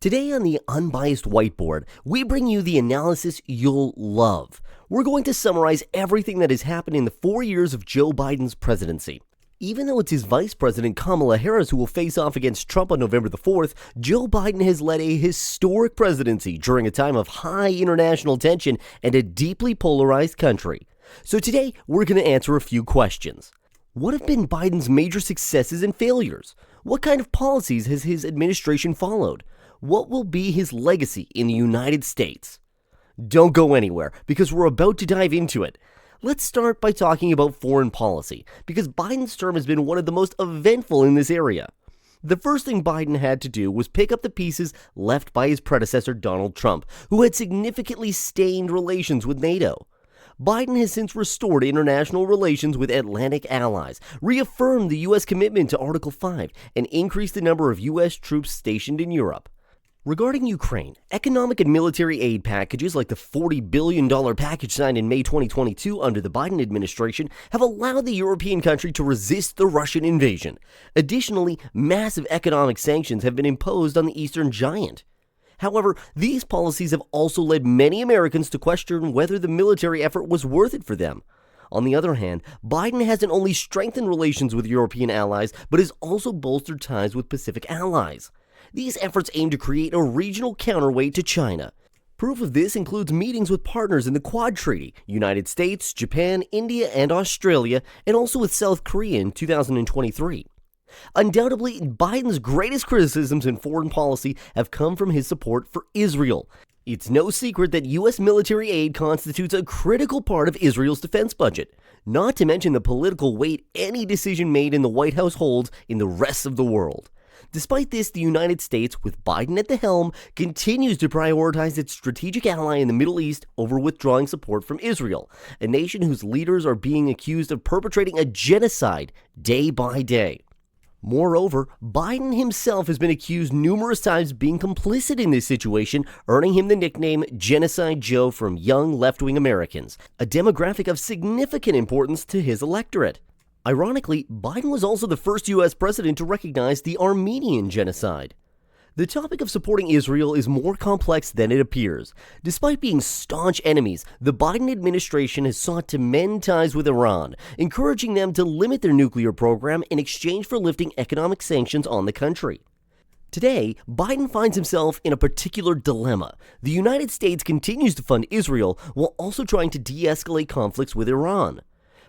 Today on the Unbiased Whiteboard, we bring you the analysis you'll love. We're going to summarize everything that has happened in the 4 years of Joe Biden's presidency. Even though it's his Vice President Kamala Harris who will face off against Trump on November the 4th, Joe Biden has led a historic presidency during a time of high international tension and a deeply polarized country. So today, we're going to answer a few questions. What have been Biden's major successes and failures? What kind of policies has his administration followed? What will be his legacy in the United States? Don't go anywhere, because we're about to dive into it. Let's start by talking about foreign policy, because Biden's term has been one of the most eventful in this area. The first thing Biden had to do was pick up the pieces left by his predecessor Donald Trump, who had significantly stained relations with NATO. Biden has since restored international relations with Atlantic allies, reaffirmed the U.S. commitment to Article 5, and increased the number of U.S. troops stationed in Europe. Regarding Ukraine, economic and military aid packages like the $40 billion package signed in May 2022 under the Biden administration have allowed the European country to resist the Russian invasion. Additionally, massive economic sanctions have been imposed on the Eastern Giant. However, these policies have also led many Americans to question whether the military effort was worth it for them. On the other hand, Biden hasn't only strengthened relations with European allies, but has also bolstered ties with Pacific allies. These efforts aim to create a regional counterweight to China. Proof of this includes meetings with partners in the Quad Treaty, United States, Japan, India, and Australia, and also with South Korea in 2023. Undoubtedly, Biden's greatest criticisms in foreign policy have come from his support for Israel. It's no secret that U.S. military aid constitutes a critical part of Israel's defense budget, not to mention the political weight any decision made in the White House holds in the rest of the world. Despite this, the United States, with Biden at the helm, continues to prioritize its strategic ally in the Middle East over withdrawing support from Israel, a nation whose leaders are being accused of perpetrating a genocide day by day. Moreover, Biden himself has been accused numerous times of being complicit in this situation, earning him the nickname Genocide Joe from young left-wing Americans, a demographic of significant importance to his electorate. Ironically, Biden was also the first U.S. president to recognize the Armenian genocide. The topic of supporting Israel is more complex than it appears. Despite being staunch enemies, the Biden administration has sought to mend ties with Iran, encouraging them to limit their nuclear program in exchange for lifting economic sanctions on the country. Today, Biden finds himself in a particular dilemma. The United States continues to fund Israel while also trying to de-escalate conflicts with Iran.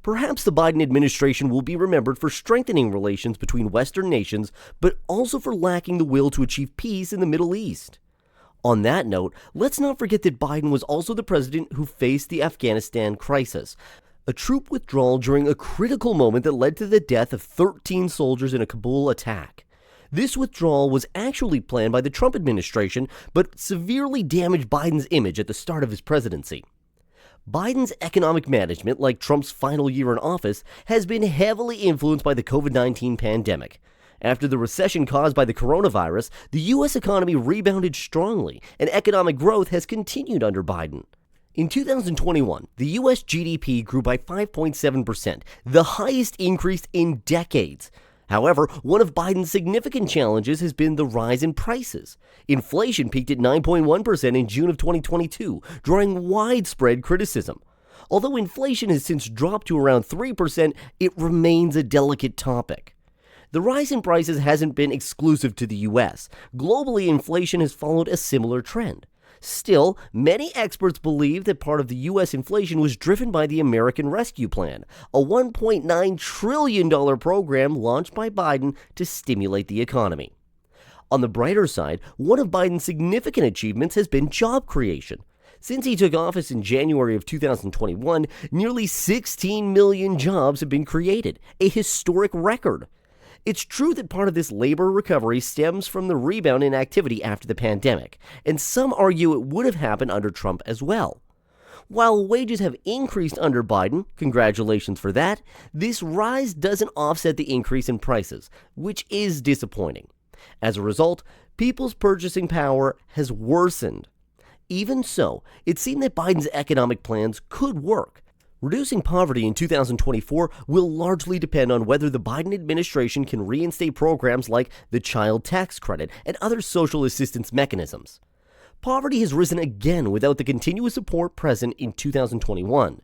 Perhaps the Biden administration will be remembered for strengthening relations between Western nations, but also for lacking the will to achieve peace in the Middle East. On that note, let's not forget that Biden was also the president who faced the Afghanistan crisis, a troop withdrawal during a critical moment that led to the death of 13 soldiers in a Kabul attack. This withdrawal was actually planned by the Trump administration, but severely damaged Biden's image at the start of his presidency. Biden's economic management, like Trump's final year in office, has been heavily influenced by the COVID-19 pandemic. After the recession caused by the coronavirus, the U.S. economy rebounded strongly, and economic growth has continued under Biden. In 2021, the U.S. GDP grew by 5.7%, the highest increase in decades. However, one of Biden's significant challenges has been the rise in prices. Inflation peaked at 9.1% in June of 2022, drawing widespread criticism. Although inflation has since dropped to around 3%, it remains a delicate topic. The rise in prices hasn't been exclusive to the U.S. Globally, inflation has followed a similar trend. Still, many experts believe that part of the U.S. inflation was driven by the American Rescue Plan, a $1.9 trillion program launched by Biden to stimulate the economy. On the brighter side, one of Biden's significant achievements has been job creation. Since he took office in January of 2021, nearly 16 million jobs have been created, a historic record. It's true that part of this labor recovery stems from the rebound in activity after the pandemic, and some argue it would have happened under Trump as well. While wages have increased under Biden, congratulations for that, this rise doesn't offset the increase in prices, which is disappointing. As a result, people's purchasing power has worsened. Even so, it seemed that Biden's economic plans could work. Reducing poverty in 2024 will largely depend on whether the Biden administration can reinstate programs like the child tax credit and other social assistance mechanisms. Poverty has risen again without the continuous support present in 2021.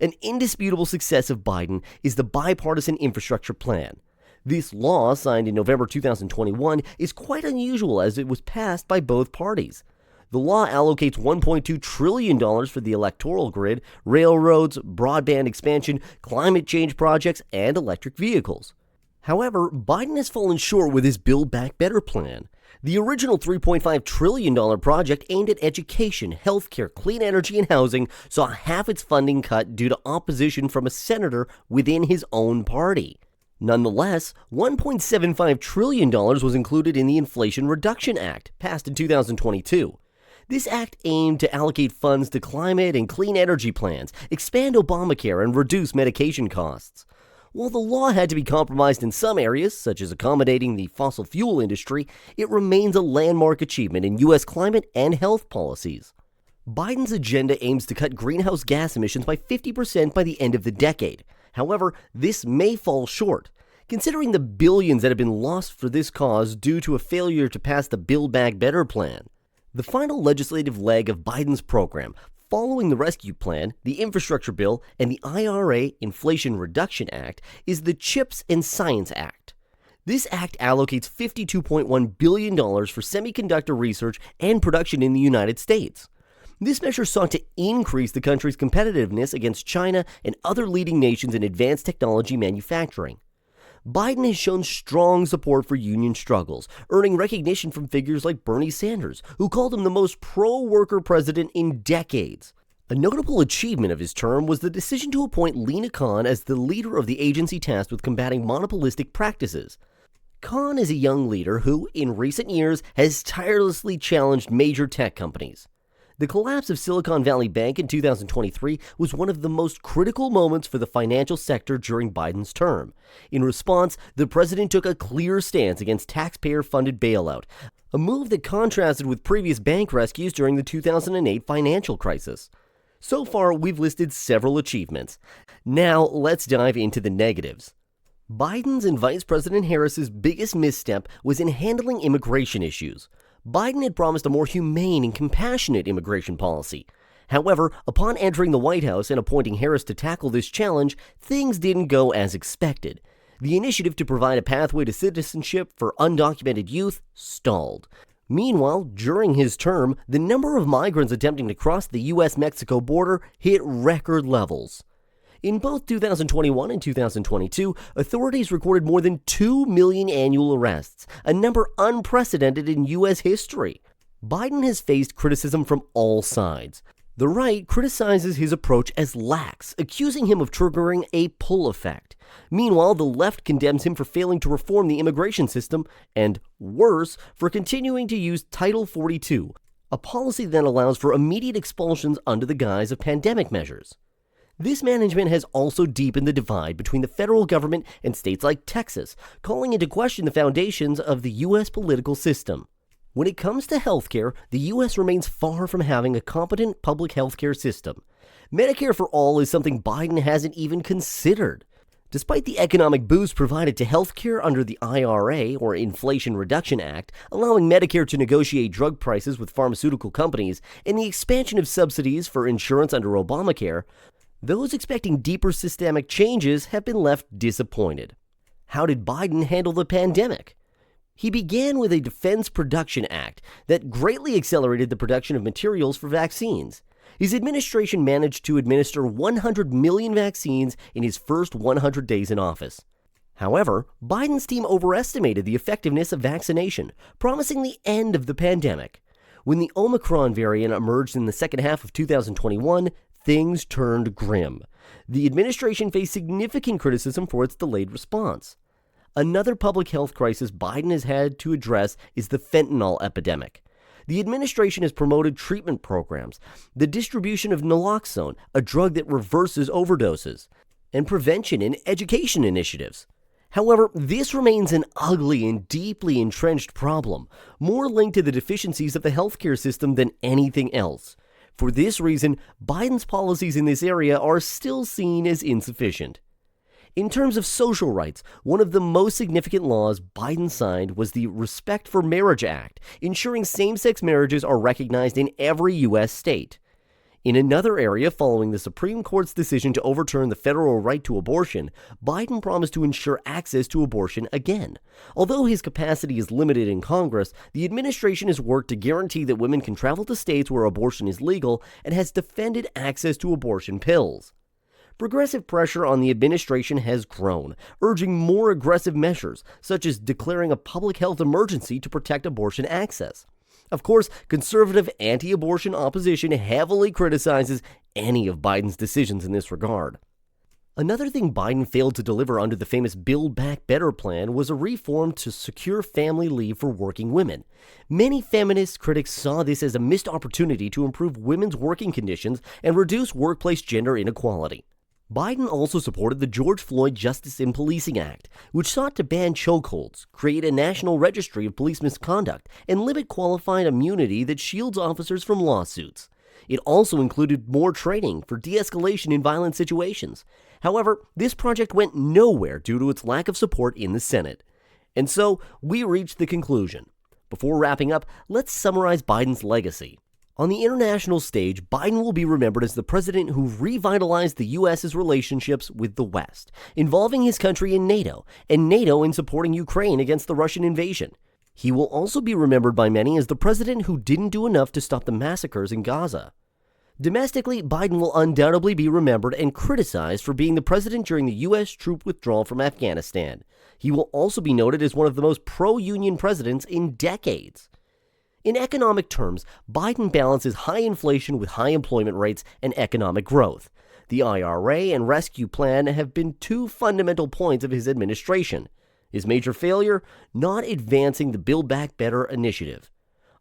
An indisputable success of Biden is the bipartisan infrastructure plan. This law, signed in November 2021, is quite unusual as it was passed by both parties. The law allocates $1.2 trillion for the electoral grid, railroads, broadband expansion, climate change projects, and electric vehicles. However, Biden has fallen short with his Build Back Better plan. The original $3.5 trillion project aimed at education, healthcare, clean energy, and housing saw half its funding cut due to opposition from a senator within his own party. Nonetheless, $1.75 trillion was included in the Inflation Reduction Act, passed in 2022. This act aimed to allocate funds to climate and clean energy plans, expand Obamacare, and reduce medication costs. While the law had to be compromised in some areas, such as accommodating the fossil fuel industry, it remains a landmark achievement in U.S. climate and health policies. Biden's agenda aims to cut greenhouse gas emissions by 50% by the end of the decade. However, this may fall short. Considering the billions that have been lost for this cause due to a failure to pass the Build Back Better plan. The final legislative leg of Biden's program, following the Rescue Plan, the Infrastructure Bill, and the IRA Inflation Reduction Act, is the CHIPS and Science Act. This act allocates $52.1 billion for semiconductor research and production in the United States. This measure sought to increase the country's competitiveness against China and other leading nations in advanced technology manufacturing. Biden has shown strong support for union struggles, earning recognition from figures like Bernie Sanders, who called him the most pro-worker president in decades. A notable achievement of his term was the decision to appoint Lina Khan as the leader of the agency tasked with combating monopolistic practices. Khan is a young leader who, in recent years, has tirelessly challenged major tech companies. The collapse of Silicon Valley Bank in 2023 was one of the most critical moments for the financial sector during Biden's term. In response, the president took a clear stance against taxpayer-funded bailout, a move that contrasted with previous bank rescues during the 2008 financial crisis. So far, we've listed several achievements. Now, let's dive into the negatives. Biden's and Vice President Harris's biggest misstep was in handling immigration issues. Biden had promised a more humane and compassionate immigration policy. However, upon entering the White House and appointing Harris to tackle this challenge, things didn't go as expected. The initiative to provide a pathway to citizenship for undocumented youth stalled. Meanwhile, during his term, the number of migrants attempting to cross the U.S.-Mexico border hit record levels. In both 2021 and 2022, authorities recorded more than 2 million annual arrests, a number unprecedented in U.S. history. Biden has faced criticism from all sides. The right criticizes his approach as lax, accusing him of triggering a pull effect. Meanwhile, the left condemns him for failing to reform the immigration system, and worse, for continuing to use Title 42, a policy that allows for immediate expulsions under the guise of pandemic measures. This management has also deepened the divide between the federal government and states like Texas, calling into question the foundations of the U.S. political system. When it comes to healthcare, the U.S. remains far from having a competent public healthcare system. Medicare for all is something Biden hasn't even considered. Despite the economic boost provided to healthcare under the IRA, or Inflation Reduction Act, allowing Medicare to negotiate drug prices with pharmaceutical companies, and the expansion of subsidies for insurance under Obamacare, those expecting deeper systemic changes have been left disappointed. How did Biden handle the pandemic? He began with a Defense Production Act that greatly accelerated the production of materials for vaccines. His administration managed to administer 100 million vaccines in his first 100 days in office. However, Biden's team overestimated the effectiveness of vaccination, promising the end of the pandemic. When the Omicron variant emerged in the second half of 2021, things turned grim. The administration faced significant criticism for its delayed response. Another public health crisis Biden has had to address is the fentanyl epidemic. The administration has promoted treatment programs, the distribution of naloxone, a drug that reverses overdoses, and prevention and education initiatives. However, this remains an ugly and deeply entrenched problem, more linked to the deficiencies of the healthcare system than anything else. For this reason, Biden's policies in this area are still seen as insufficient. In terms of social rights, one of the most significant laws Biden signed was the Respect for Marriage Act, ensuring same-sex marriages are recognized in every U.S. state. In another area, following the Supreme Court's decision to overturn the federal right to abortion, Biden promised to ensure access to abortion again. Although his capacity is limited in Congress, the administration has worked to guarantee that women can travel to states where abortion is legal and has defended access to abortion pills. Progressive pressure on the administration has grown, urging more aggressive measures, such as declaring a public health emergency to protect abortion access. Of course, conservative anti-abortion opposition heavily criticizes any of Biden's decisions in this regard. Another thing Biden failed to deliver under the famous Build Back Better plan was a reform to secure family leave for working women. Many feminist critics saw this as a missed opportunity to improve women's working conditions and reduce workplace gender inequality. Biden also supported the George Floyd Justice in Policing Act, which sought to ban chokeholds, create a national registry of police misconduct, and limit qualified immunity that shields officers from lawsuits. It also included more training for de-escalation in violent situations. However, this project went nowhere due to its lack of support in the Senate. And so, we reached the conclusion. Before wrapping up, let's summarize Biden's legacy. On the international stage, Biden will be remembered as the president who revitalized the U.S.'s relationships with the West, involving his country in NATO, and NATO in supporting Ukraine against the Russian invasion. He will also be remembered by many as the president who didn't do enough to stop the massacres in Gaza. Domestically, Biden will undoubtedly be remembered and criticized for being the president during the U.S. troop withdrawal from Afghanistan. He will also be noted as one of the most pro-union presidents in decades. In economic terms, Biden balances high inflation with high employment rates and economic growth. The IRA and rescue plan have been two fundamental points of his administration. His major failure? Not advancing the Build Back Better initiative.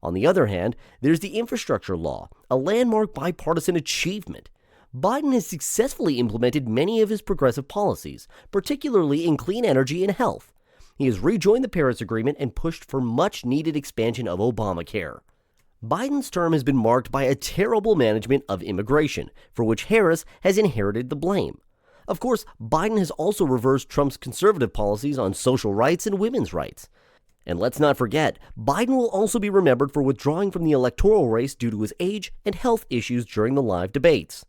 On the other hand, there's the infrastructure law, a landmark bipartisan achievement. Biden has successfully implemented many of his progressive policies, particularly in clean energy and health. He has rejoined the Paris Agreement and pushed for much-needed expansion of Obamacare. Biden's term has been marked by a terrible management of immigration, for which Harris has inherited the blame. Of course, Biden has also reversed Trump's conservative policies on social rights and women's rights. And let's not forget, Biden will also be remembered for withdrawing from the electoral race due to his age and health issues during the live debates.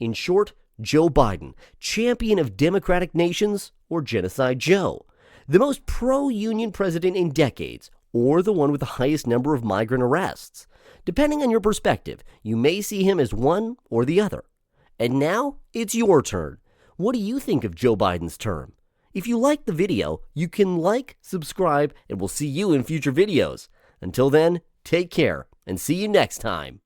In short, Joe Biden, champion of democratic nations, or Genocide Joe. The most pro-union president in decades, or the one with the highest number of migrant arrests. Depending on your perspective, you may see him as one or the other. And now, it's your turn. What do you think of Joe Biden's term? If you liked the video, you can like, subscribe, and we'll see you in future videos. Until then, take care, and see you next time.